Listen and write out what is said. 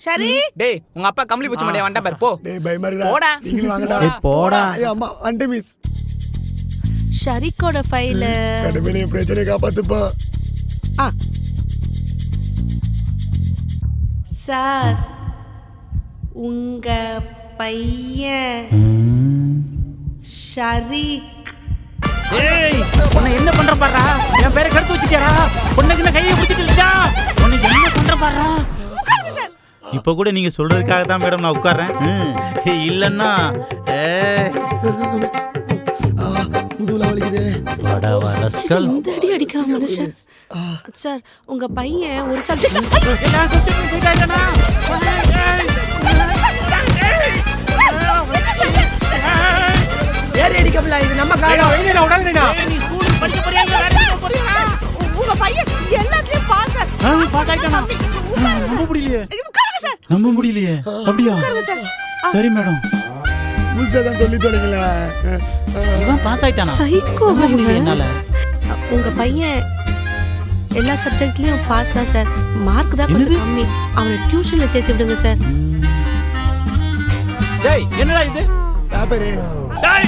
சரி டேய் உங்க அப்பா கம்பளி பூச்சி மண்டைய வந்துட்டா பாரு போ. டேய் பயமா இருக்குடா. போடா. நீங்களும் வாங்கடா. டேய் போடா. ஐயோ அம்மா வந்துட்டு மிஸ். ஷரிக்கோட ஃபைல் கடவுளே என் பிரச்சனையை காப்பாத்துப்பா. சார் உங்க பையன் ஷரிக். ஏய் உன்னை என்ன பண்ற பாறா? என் பேரை கெடுத்து வச்சிட்டியாடா? உன்னைக்கு கையை பிடிச்சிட்டா? உன்னை என்ன பண்ற பாறா? உட்காருங்க சார். இப்போ கூட நீங்க சொல்றதுக்காக தான் மேடம் நான் உட்கார்றேன். இல்லன்னா முதுகுல வலிக்குது. வாடா வரஸ்கல். இந்த அடி அடிக்கலாம் மனுஷன். சார் உங்க பையன் ஒரு சப்ஜெக்ட் எல்லா சப்ஜெக்டும் போயிட்டானா? ஏறி அடிக்கப்ல இது நம்ம காலம். வெயில உடாதேடா. நீ ஸ்கூல் படிக்க போறியா இல்ல வேலைக்கு போறியா? உங்க பையன் எல்லாத்துலயும் பாஸ். பாஸ் ஆயிட்டானா? நம்ப முடியலையே. உட்காருங்க சார். நம்ப முடியலையே. அப்படியா? உட்காருங்க சார். சரி மேடம். முழுசா தான் சொல்லி தொடங்கல. இவன் பாஸ் ஆயிட்டானா? சைக்கோ நம்ப முடியல என்னால. உங்க பையன் எல்லா சப்ஜெக்ட்லயும் பாஸ் தான் சார். மார்க் தான் கொஞ்சம் கம்மி. அவனை டியூஷன்ல சேர்த்து விடுங்க சார். டேய் என்னடா இது? பேப்பரு. டேய்